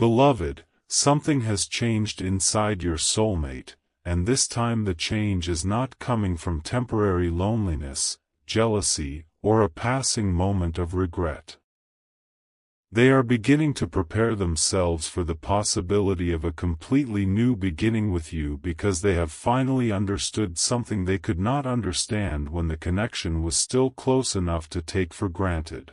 Beloved, something has changed inside your soulmate, and this time the change is not coming from temporary loneliness, jealousy, or a passing moment of regret. They are beginning to prepare themselves for the possibility of a completely new beginning with you because they have finally understood something they could not understand when the connection was still close enough to take for granted.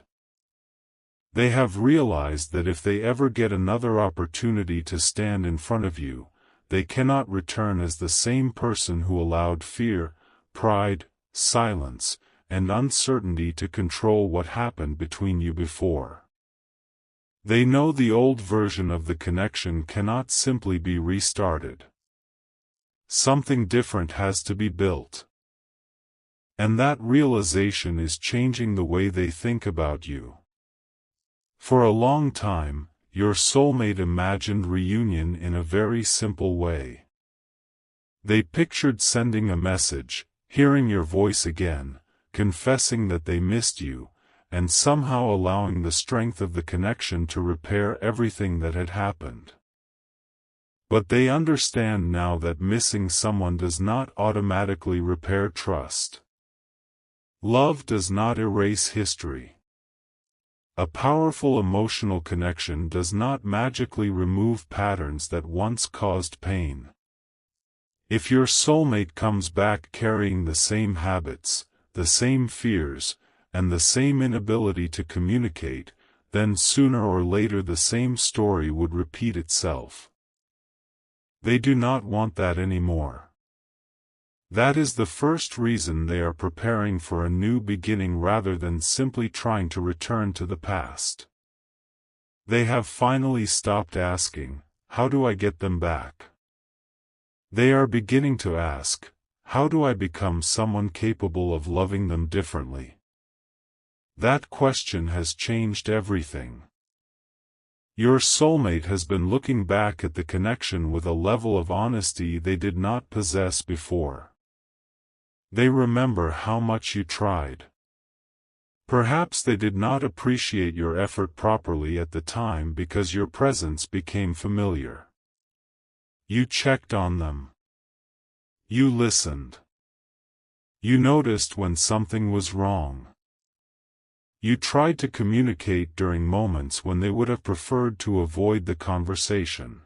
They have realized that if they ever get another opportunity to stand in front of you, they cannot return as the same person who allowed fear, pride, silence, and uncertainty to control what happened between you before. They know the old version of the connection cannot simply be restarted. Something different has to be built. And that realization is changing the way they think about you. For a long time, your soulmate imagined reunion in a very simple way. They pictured sending a message, hearing your voice again, confessing that they missed you, and somehow allowing the strength of the connection to repair everything that had happened. But they understand now that missing someone does not automatically repair trust. Love does not erase history. A powerful emotional connection does not magically remove patterns that once caused pain. If your soulmate comes back carrying the same habits, the same fears, and the same inability to communicate, then sooner or later the same story would repeat itself. They do not want that anymore. That is the first reason they are preparing for a new beginning rather than simply trying to return to the past. They have finally stopped asking, "How do I get them back?" They are beginning to ask, "How do I become someone capable of loving them differently?" That question has changed everything. Your soulmate has been looking back at the connection with a level of honesty they did not possess before. They remember how much you tried. Perhaps they did not appreciate your effort properly at the time because your presence became familiar. You checked on them. You listened. You noticed when something was wrong. You tried to communicate during moments when they would have preferred to avoid the conversation.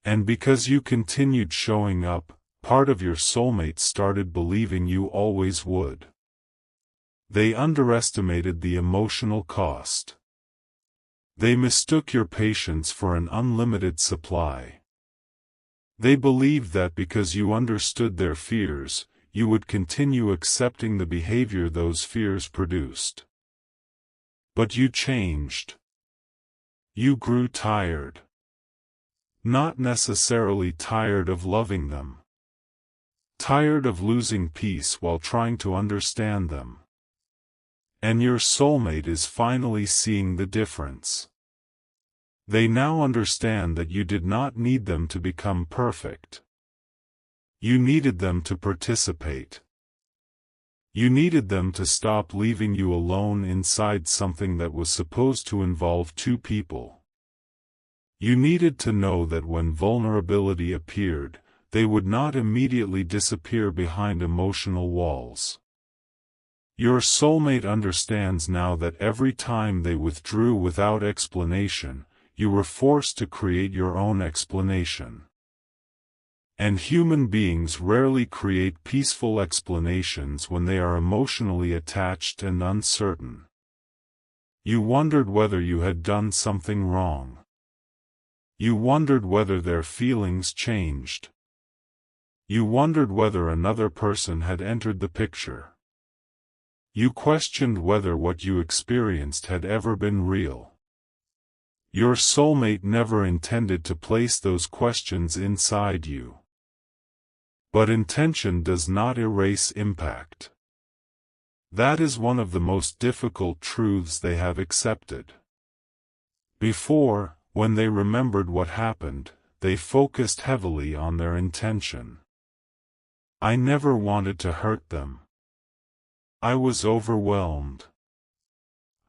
And because you continued showing up, part of your soulmate started believing you always would. They underestimated the emotional cost. They mistook your patience for an unlimited supply. They believed that because you understood their fears, you would continue accepting the behavior those fears produced. But you changed. You grew tired. Not necessarily tired of loving them. Tired of losing peace while trying to understand them. And your soulmate is finally seeing the difference. They now understand that you did not need them to become perfect. You needed them to participate. You needed them to stop leaving you alone inside something that was supposed to involve two people. You needed to know that when vulnerability appeared, they would not immediately disappear behind emotional walls. Your soulmate understands now that every time they withdrew without explanation, you were forced to create your own explanation. And human beings rarely create peaceful explanations when they are emotionally attached and uncertain. You wondered whether you had done something wrong. You wondered whether their feelings changed. You wondered whether another person had entered the picture. You questioned whether what you experienced had ever been real. Your soulmate never intended to place those questions inside you. But intention does not erase impact. That is one of the most difficult truths they have accepted. Before, when they remembered what happened, they focused heavily on their intention. I never wanted to hurt them. I was overwhelmed.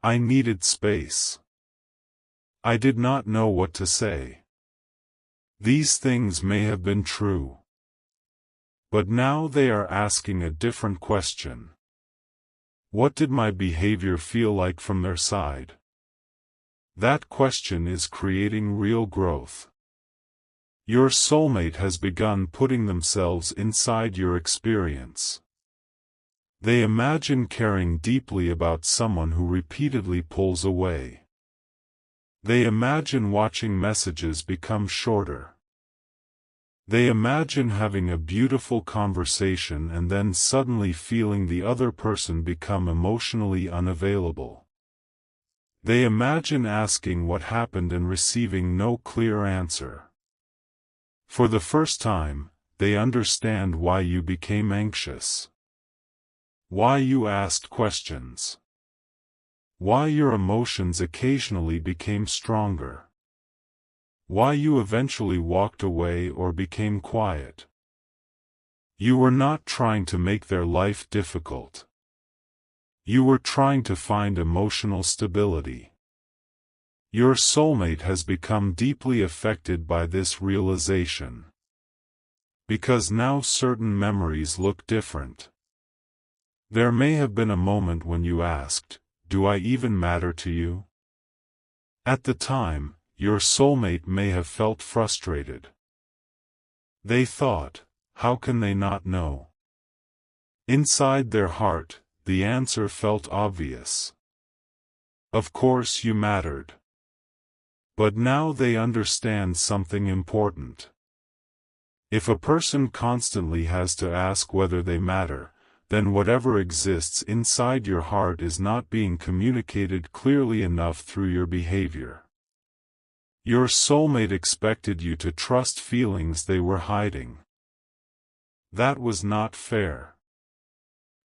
I needed space. I did not know what to say. These things may have been true. But now they are asking a different question. What did my behavior feel like from their side? That question is creating real growth. Your soulmate has begun putting themselves inside your experience. They imagine caring deeply about someone who repeatedly pulls away. They imagine watching messages become shorter. They imagine having a beautiful conversation and then suddenly feeling the other person become emotionally unavailable. They imagine asking what happened and receiving no clear answer. For the first time, they understand why you became anxious. Why you asked questions. Why your emotions occasionally became stronger. Why you eventually walked away or became quiet. You were not trying to make their life difficult. You were trying to find emotional stability. Your soulmate has become deeply affected by this realization. Because now certain memories look different. There may have been a moment when you asked, "Do I even matter to you?" At the time, your soulmate may have felt frustrated. They thought, how can they not know? Inside their heart, the answer felt obvious. Of course you mattered. But now they understand something important. If a person constantly has to ask whether they matter, then whatever exists inside your heart is not being communicated clearly enough through your behavior. Your soulmate expected you to trust feelings they were hiding. That was not fair.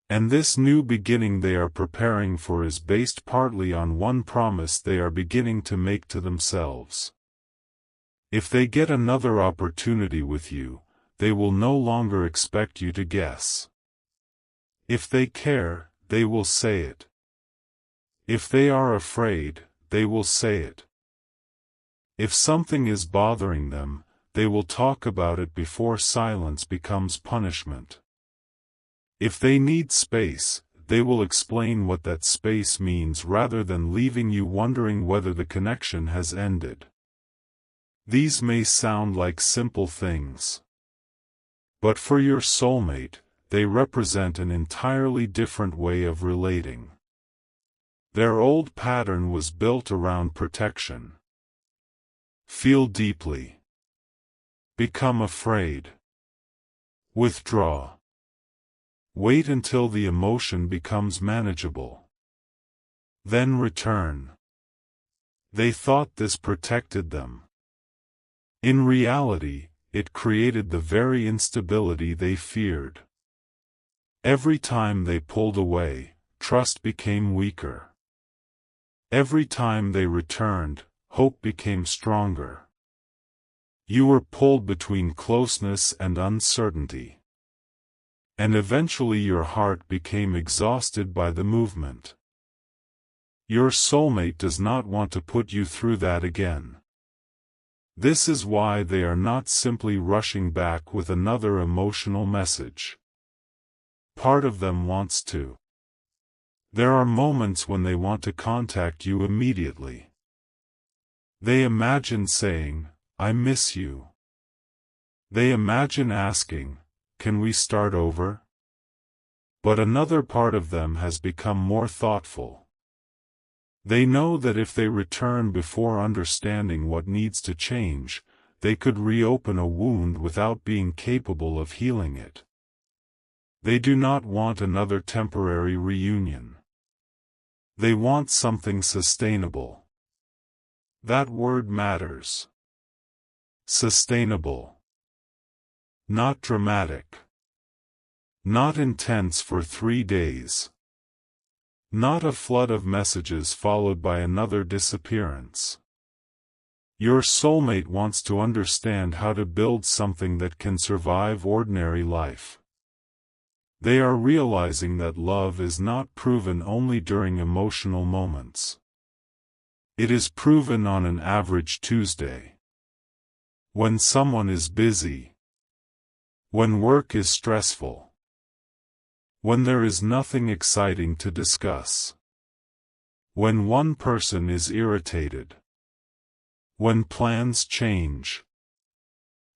And this new beginning they are preparing for is based partly on one promise they are beginning to make to themselves. If they get another opportunity with you, they will no longer expect you to guess. If they care, they will say it. If they are afraid, they will say it. If something is bothering them, they will talk about it before silence becomes punishment. If they need space, they will explain what that space means rather than leaving you wondering whether the connection has ended. These may sound like simple things. But for your soulmate, they represent an entirely different way of relating. Their old pattern was built around protection. Feel deeply. Become afraid. Withdraw. Wait until the emotion becomes manageable. Then return. They thought this protected them. In reality, it created the very instability they feared. Every time they pulled away, trust became weaker. Every time they returned, hope became stronger. You were pulled between closeness and uncertainty. And eventually your heart became exhausted by the movement. Your soulmate does not want to put you through that again. This is why they are not simply rushing back with another emotional message. Part of them wants to. There are moments when they want to contact you immediately. They imagine saying, "I miss you." They imagine asking, "Can we start over?" But another part of them has become more thoughtful. They know that if they return before understanding what needs to change, they could reopen a wound without being capable of healing it. They do not want another temporary reunion. They want something sustainable. That word matters. Sustainable. Not dramatic. Not intense for 3 days. Not a flood of messages followed by another disappearance. Your soulmate wants to understand how to build something that can survive ordinary life. They are realizing that love is not proven only during emotional moments. It is proven on an average Tuesday. When someone is busy. When work is stressful. When there is nothing exciting to discuss. When one person is irritated. When plans change.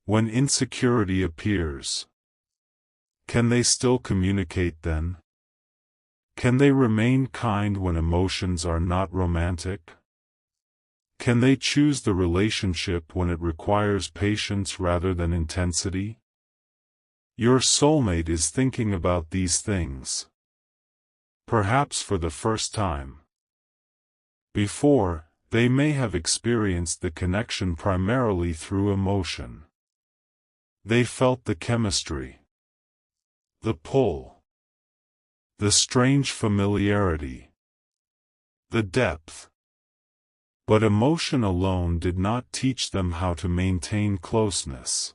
When insecurity appears. Can they still communicate then? Can they remain kind when emotions are not romantic? Can they choose the relationship when it requires patience rather than intensity? Your soulmate is thinking about these things. Perhaps for the first time. Before, they may have experienced the connection primarily through emotion. They felt the chemistry, the pull, the strange familiarity, the depth. But emotion alone did not teach them how to maintain closeness.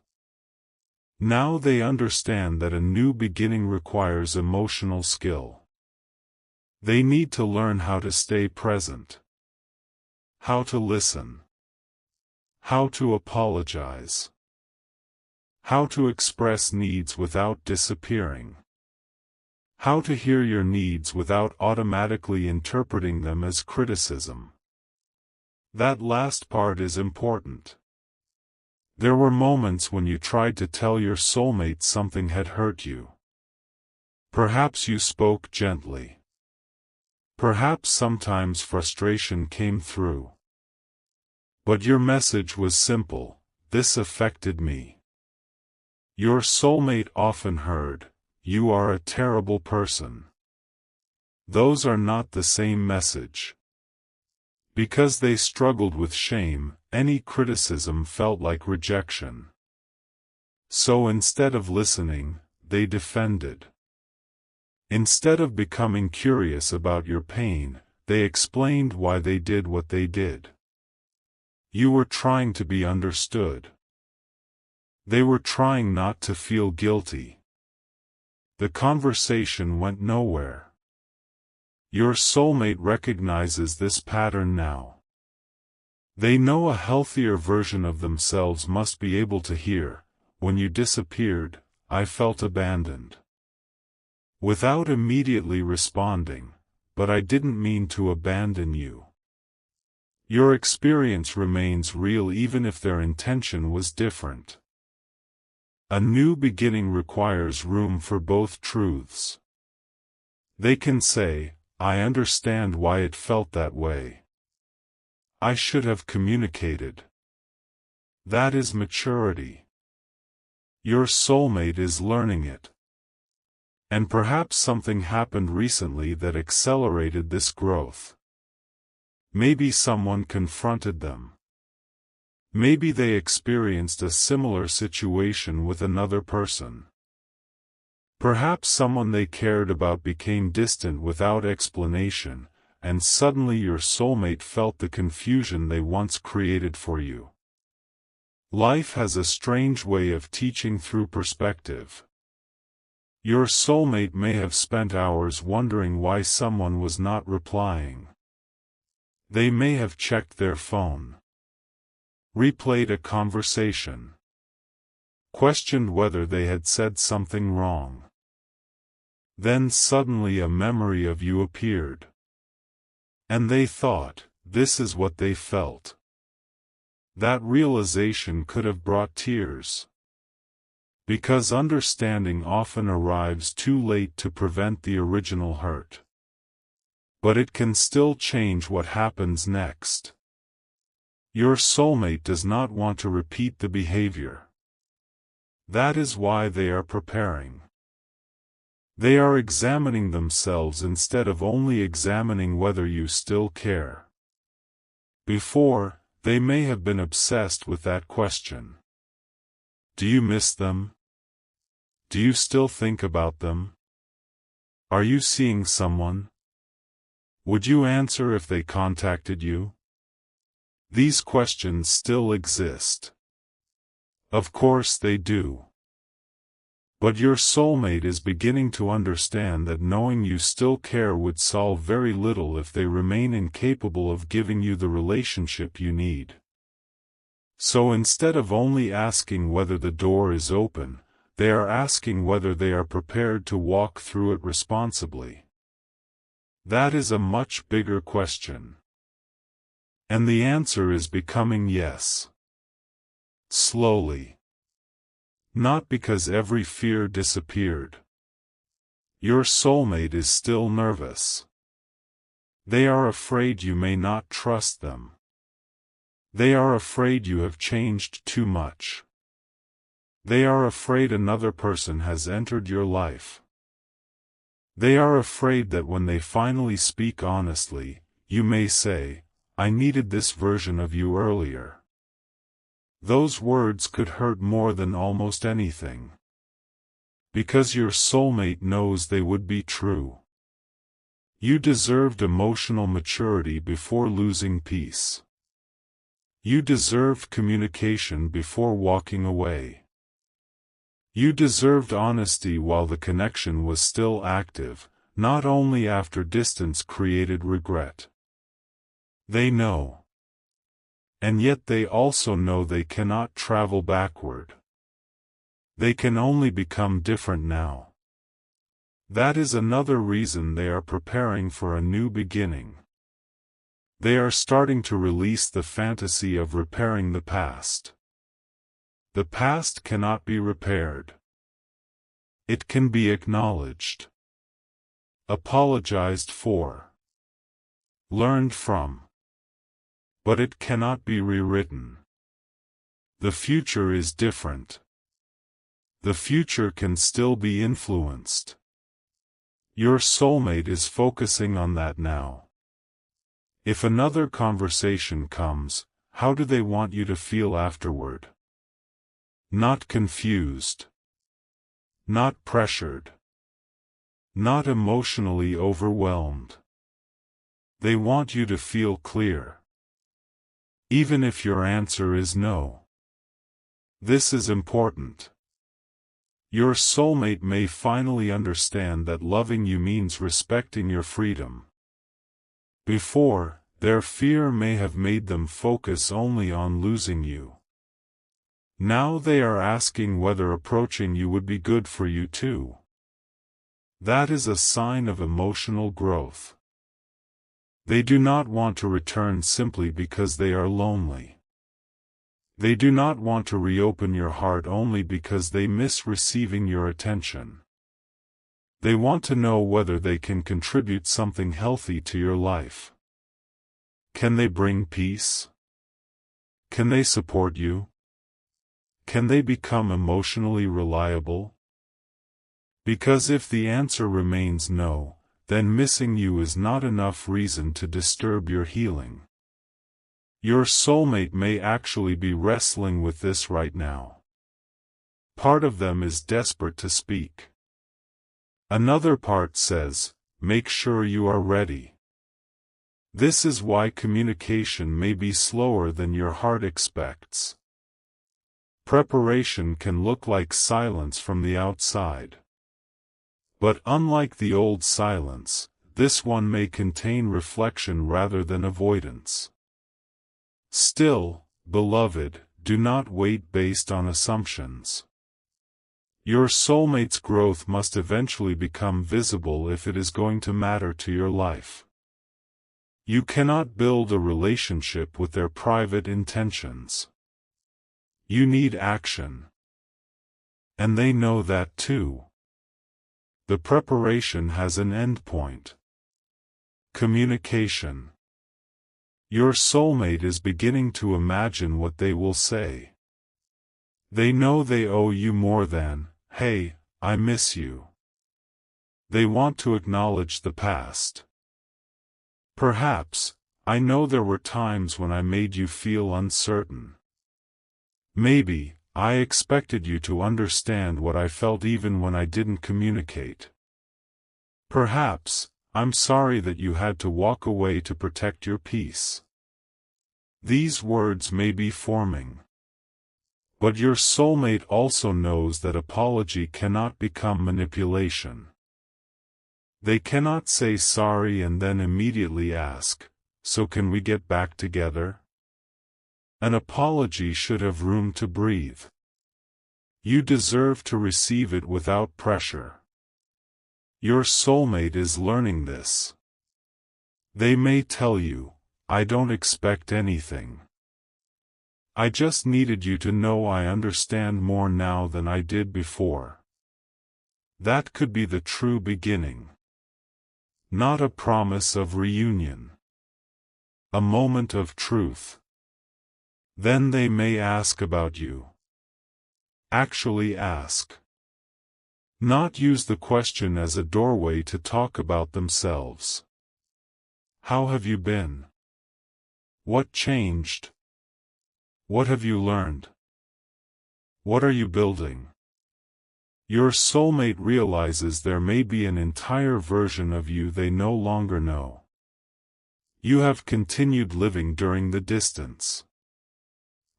Now they understand that a new beginning requires emotional skill. They need to learn how to stay present, how to listen, how to apologize, how to express needs without disappearing, how to hear your needs without automatically interpreting them as criticism. That last part is important. There were moments when you tried to tell your soulmate something had hurt you. Perhaps you spoke gently. Perhaps sometimes frustration came through. But your message was simple: this affected me. Your soulmate often heard, "You are a terrible person." Those are not the same message. Because they struggled with shame, any criticism felt like rejection. So instead of listening, they defended. Instead of becoming curious about your pain, they explained why they did what they did. You were trying to be understood. They were trying not to feel guilty. The conversation went nowhere. Your soulmate recognizes this pattern now. They know a healthier version of themselves must be able to hear, "When you disappeared, I felt abandoned." Without immediately responding, "But I didn't mean to abandon you." Your experience remains real even if their intention was different. A new beginning requires room for both truths. They can say, "I understand why it felt that way. I should have communicated." That is maturity. Your soulmate is learning it. And perhaps something happened recently that accelerated this growth. Maybe someone confronted them. Maybe they experienced a similar situation with another person. Perhaps someone they cared about became distant without explanation, and suddenly your soulmate felt the confusion they once created for you. Life has a strange way of teaching through perspective. Your soulmate may have spent hours wondering why someone was not replying. They may have checked their phone, replayed a conversation, questioned whether they had said something wrong. Then suddenly a memory of you appeared. And they thought, this is what they felt. That realization could have brought tears. Because understanding often arrives too late to prevent the original hurt. But it can still change what happens next. Your soulmate does not want to repeat the behavior. That is why they are preparing. They are examining themselves instead of only examining whether you still care. Before, they may have been obsessed with that question. Do you miss them? Do you still think about them? Are you seeing someone? Would you answer if they contacted you? These questions still exist. Of course they do. But your soulmate is beginning to understand that knowing you still care would solve very little if they remain incapable of giving you the relationship you need. So instead of only asking whether the door is open, they are asking whether they are prepared to walk through it responsibly. That is a much bigger question. And the answer is becoming yes. Slowly. Not because every fear disappeared. Your soulmate is still nervous. They are afraid you may not trust them. They are afraid you have changed too much. They are afraid another person has entered your life. They are afraid that when they finally speak honestly, you may say, "I needed this version of you earlier." Those words could hurt more than almost anything. Because your soulmate knows they would be true. You deserved emotional maturity before losing peace. You deserved communication before walking away. You deserved honesty while the connection was still active, not only after distance created regret. They know. And yet they also know they cannot travel backward. They can only become different now. That is another reason they are preparing for a new beginning. They are starting to release the fantasy of repairing the past. The past cannot be repaired. It can be acknowledged, apologized for, learned from. But it cannot be rewritten. The future is different. The future can still be influenced. Your soulmate is focusing on that now. If another conversation comes, how do they want you to feel afterward? Not confused. Not pressured. Not emotionally overwhelmed. They want you to feel clear. Even if your answer is no. This is important. Your soulmate may finally understand that loving you means respecting your freedom. Before, their fear may have made them focus only on losing you. Now they are asking whether approaching you would be good for you too. That is a sign of emotional growth. They do not want to return simply because they are lonely. They do not want to reopen your heart only because they miss receiving your attention. They want to know whether they can contribute something healthy to your life. Can they bring peace? Can they support you? Can they become emotionally reliable? Because if the answer remains no, then missing you is not enough reason to disturb your healing. Your soulmate may actually be wrestling with this right now. Part of them is desperate to speak. Another part says, make sure you are ready. This is why communication may be slower than your heart expects. Preparation can look like silence from the outside. But unlike the old silence, this one may contain reflection rather than avoidance. Still, beloved, do not wait based on assumptions. Your soulmate's growth must eventually become visible if it is going to matter to your life. You cannot build a relationship with their private intentions. You need action. And they know that too. The preparation has an endpoint. Communication. Your soulmate is beginning to imagine what they will say. They know they owe you more than, "Hey, I miss you." They want to acknowledge the past. Perhaps, "I know there were times when I made you feel uncertain. Maybe, I expected you to understand what I felt even when I didn't communicate. Perhaps, I'm sorry that you had to walk away to protect your peace." These words may be forming. But your soulmate also knows that apology cannot become manipulation. They cannot say sorry and then immediately ask, "So can we get back together?" An apology should have room to breathe. You deserve to receive it without pressure. Your soulmate is learning this. They may tell you, "I don't expect anything. I just needed you to know I understand more now than I did before." That could be the true beginning. Not a promise of reunion. A moment of truth. Then they may ask about you. Actually ask. Not use the question as a doorway to talk about themselves. How have you been? What changed? What have you learned? What are you building? Your soulmate realizes there may be an entire version of you they no longer know. You have continued living during the distance.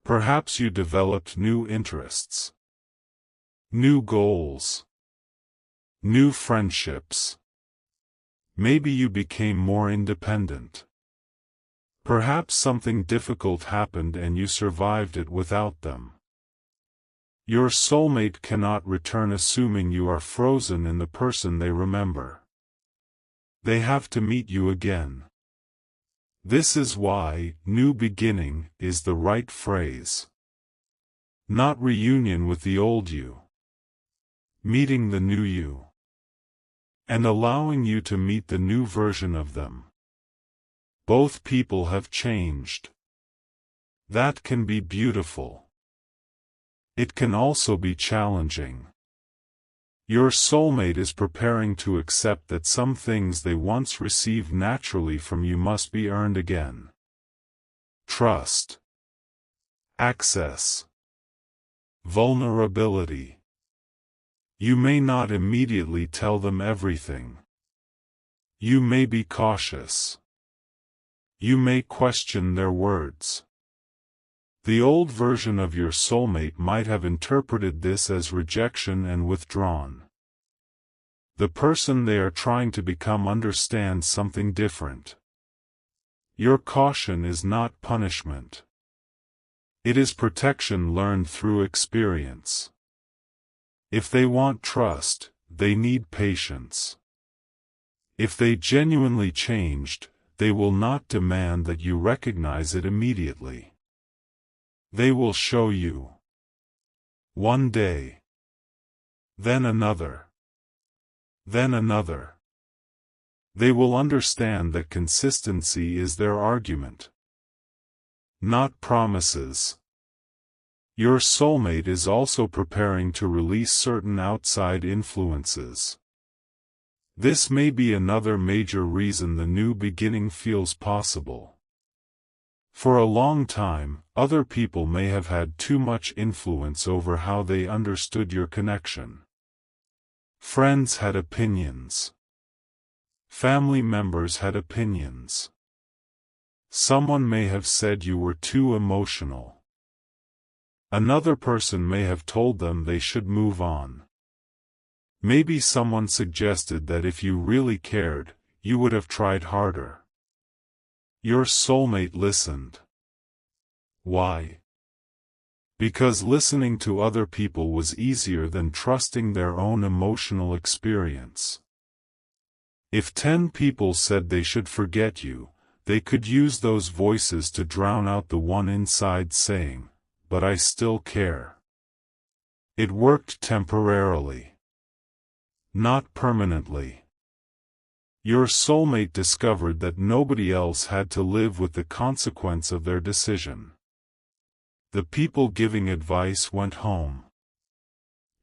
Perhaps you developed new interests, new goals, new friendships. Maybe you became more independent. Perhaps something difficult happened and you survived it without them. Your soulmate cannot return assuming you are frozen in the person they remember. They have to meet you again. This is why "new beginning" is the right phrase. Not reunion with the old you. Meeting the new you. And allowing you to meet the new version of them. Both people have changed. That can be beautiful. It can also be challenging. Your soulmate is preparing to accept that some things they once received naturally from you must be earned again. Trust. Access. Vulnerability. You may not immediately tell them everything. You may be cautious. You may question their words. The old version of your soulmate might have interpreted this as rejection and withdrawn. The person they are trying to become understands something different. Your caution is not punishment. It is protection learned through experience. If they want trust, they need patience. If they genuinely changed, they will not demand that you recognize it immediately. They will show you. One day. Then another. Then another. They will understand that consistency is their argument. Not promises. Your soulmate is also preparing to release certain outside influences. This may be another major reason the new beginning feels possible. For a long time, other people may have had too much influence over how they understood your connection. Friends had opinions. Family members had opinions. Someone may have said you were too emotional. Another person may have told them they should move on. Maybe someone suggested that if you really cared, you would have tried harder. Your soulmate listened. Why? Because listening to other people was easier than trusting their own emotional experience. If 10 people said they should forget you, they could use those voices to drown out the one inside saying, "But I still care." It worked temporarily. Not permanently. Your soulmate discovered that nobody else had to live with the consequence of their decision. The people giving advice went home.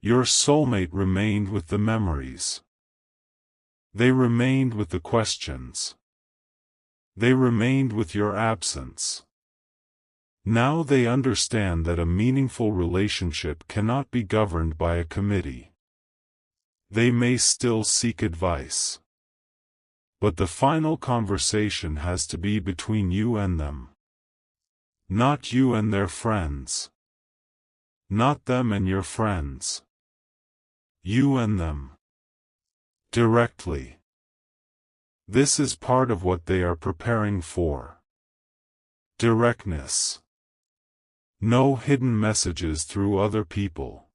Your soulmate remained with the memories. They remained with the questions. They remained with your absence. Now they understand that a meaningful relationship cannot be governed by a committee. They may still seek advice. But the final conversation has to be between you and them. Not you and their friends. Not them and your friends. You and them. Directly. This is part of what they are preparing for. Directness. No hidden messages through other people.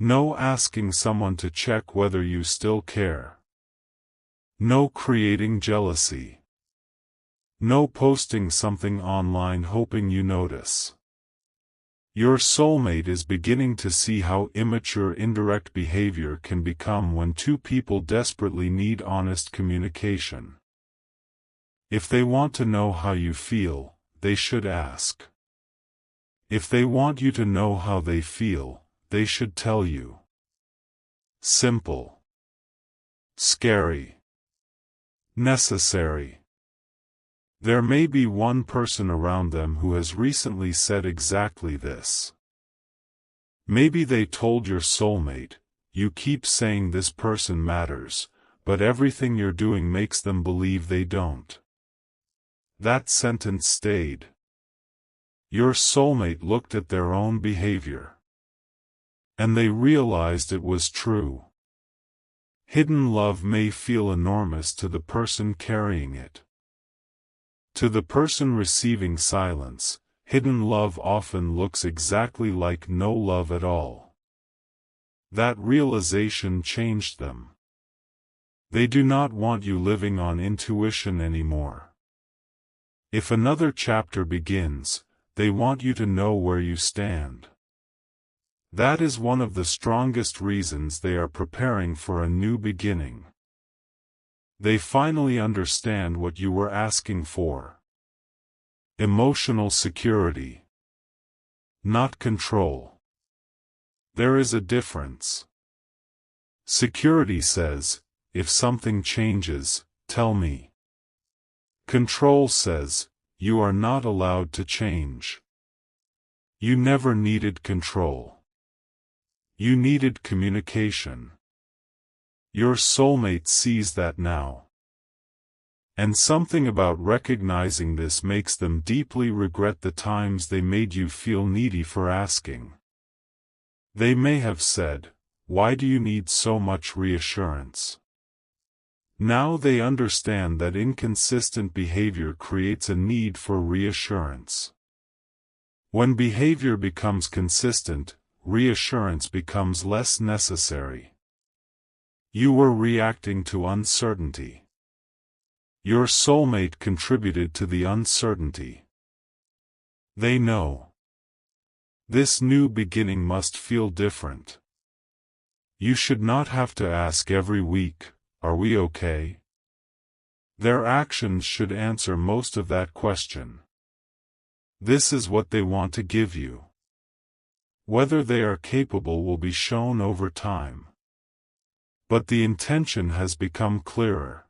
No asking someone to check whether you still care. No creating jealousy. No posting something online hoping you notice. Your soulmate is beginning to see how immature indirect behavior can become when two people desperately need honest communication. If they want to know how you feel, they should ask. If they want you to know how they feel, they should tell you. Simple. Scary. Necessary. There may be one person around them who has recently said exactly this. Maybe they told your soulmate, "You keep saying this person matters, but everything you're doing makes them believe they don't." That sentence stayed. Your soulmate looked at their own behavior. And they realized it was true. Hidden love may feel enormous to the person carrying it. To the person receiving silence, hidden love often looks exactly like no love at all. That realization changed them. They do not want you living on intuition anymore. If another chapter begins, they want you to know where you stand. That is one of the strongest reasons they are preparing for a new beginning. They finally understand what you were asking for. Emotional security. Not control. There is a difference. Security says, if something changes, tell me. Control says, you are not allowed to change. You never needed control. You needed communication. Your soulmate sees that now. And something about recognizing this makes them deeply regret the times they made you feel needy for asking. They may have said, "Why do you need so much reassurance?" Now they understand that inconsistent behavior creates a need for reassurance. When behavior becomes consistent, reassurance becomes less necessary. You were reacting to uncertainty. Your soulmate contributed to the uncertainty. They know. This new beginning must feel different. You should not have to ask every week, "Are we okay?" Their actions should answer most of that question. This is what they want to give you. Whether they are capable will be shown over time. But the intention has become clearer.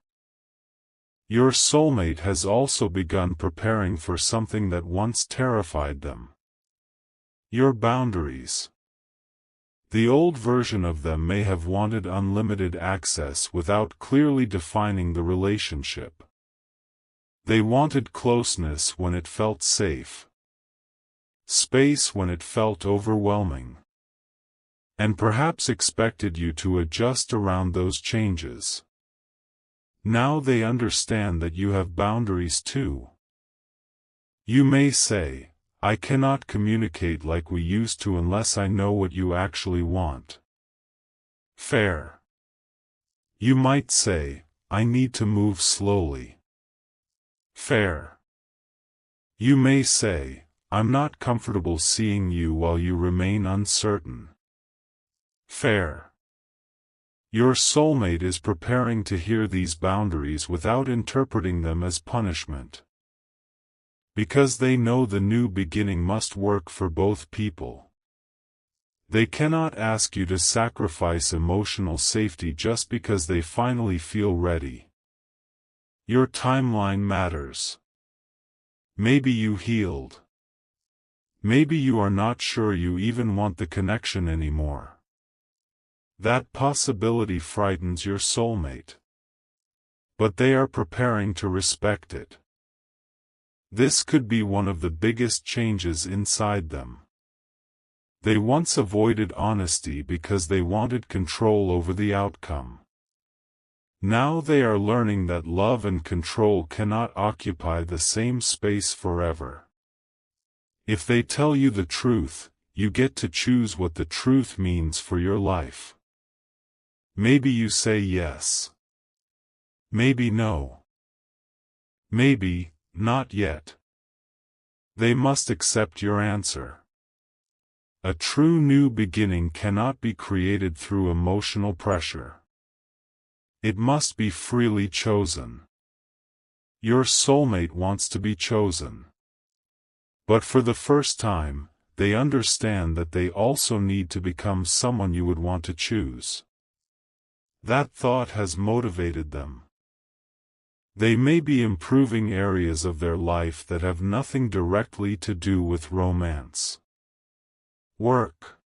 Your soulmate has also begun preparing for something that once terrified them. Your boundaries. The old version of them may have wanted unlimited access without clearly defining the relationship. They wanted closeness when it felt safe. Space when it felt overwhelming. And perhaps expected you to adjust around those changes. Now they understand that you have boundaries too. You may say, "I cannot communicate like we used to unless I know what you actually want." Fair. You might say, "I need to move slowly." Fair. You may say, "I'm not comfortable seeing you while you remain uncertain." Fair. Your soulmate is preparing to hear these boundaries without interpreting them as punishment. Because they know the new beginning must work for both people. They cannot ask you to sacrifice emotional safety just because they finally feel ready. Your timeline matters. Maybe you healed. Maybe you are not sure you even want the connection anymore. That possibility frightens your soulmate. But they are preparing to respect it. This could be one of the biggest changes inside them. They once avoided honesty because they wanted control over the outcome. Now they are learning that love and control cannot occupy the same space forever. If they tell you the truth, you get to choose what the truth means for your life. Maybe you say yes. Maybe no. Maybe, not yet. They must accept your answer. A true new beginning cannot be created through emotional pressure. It must be freely chosen. Your soulmate wants to be chosen. But for the first time, they understand that they also need to become someone you would want to choose. That thought has motivated them. They may be improving areas of their life that have nothing directly to do with romance. Work,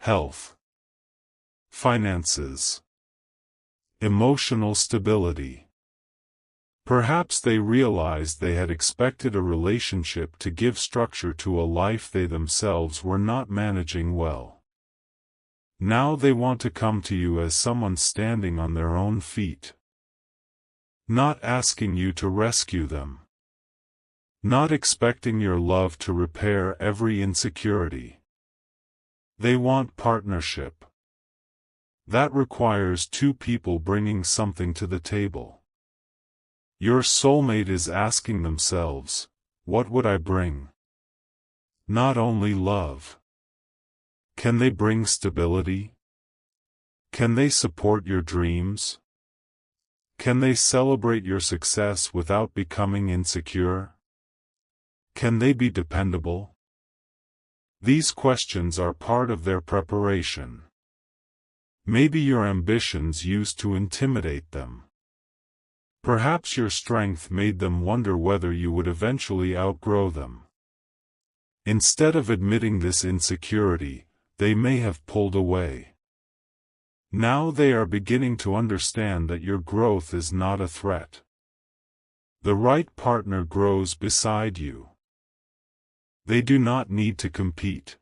health, finances, emotional stability. Perhaps they realized they had expected a relationship to give structure to a life they themselves were not managing well. Now they want to come to you as someone standing on their own feet. Not asking you to rescue them. Not expecting your love to repair every insecurity. They want partnership. That requires two people bringing something to the table. Your soulmate is asking themselves, what would I bring? Not only love. Can they bring stability? Can they support your dreams? Can they celebrate your success without becoming insecure? Can they be dependable? These questions are part of their preparation. Maybe your ambitions used to intimidate them. Perhaps your strength made them wonder whether you would eventually outgrow them. Instead of admitting this insecurity, they may have pulled away. Now they are beginning to understand that your growth is not a threat. The right partner grows beside you. They do not need to compete.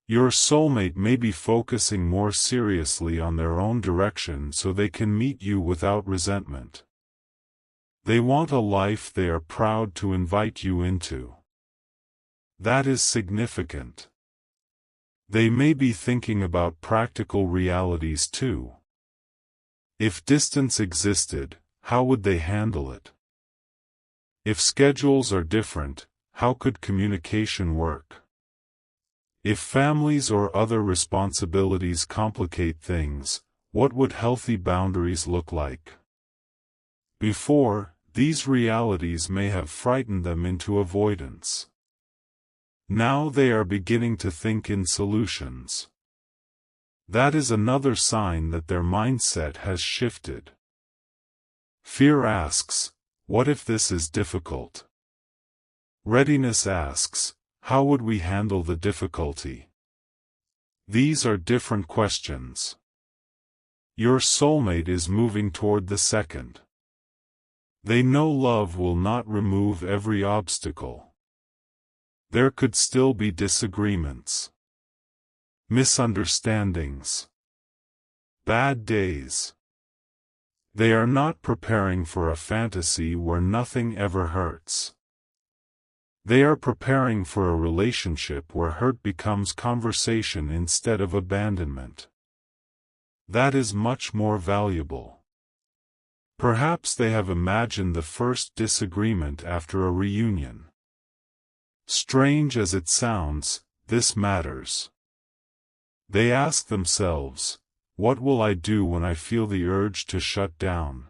Your soulmate may be focusing more seriously on their own direction so they can meet you without resentment. They want a life they are proud to invite you into. That is significant. They may be thinking about practical realities too. If distance existed, how would they handle it? If schedules are different, how could communication work? If families or other responsibilities complicate things, what would healthy boundaries look like? Before, these realities may have frightened them into avoidance. Now they are beginning to think in solutions. That is another sign that their mindset has shifted. Fear asks, what if this is difficult? Readiness asks, how would we handle the difficulty? These are different questions. Your soulmate is moving toward the second. They know love will not remove every obstacle. There could still be disagreements, misunderstandings, bad days. They are not preparing for a fantasy where nothing ever hurts. They are preparing for a relationship where hurt becomes conversation instead of abandonment. That is much more valuable. Perhaps they have imagined the first disagreement after a reunion. Strange as it sounds, this matters. They ask themselves, what will I do when I feel the urge to shut down?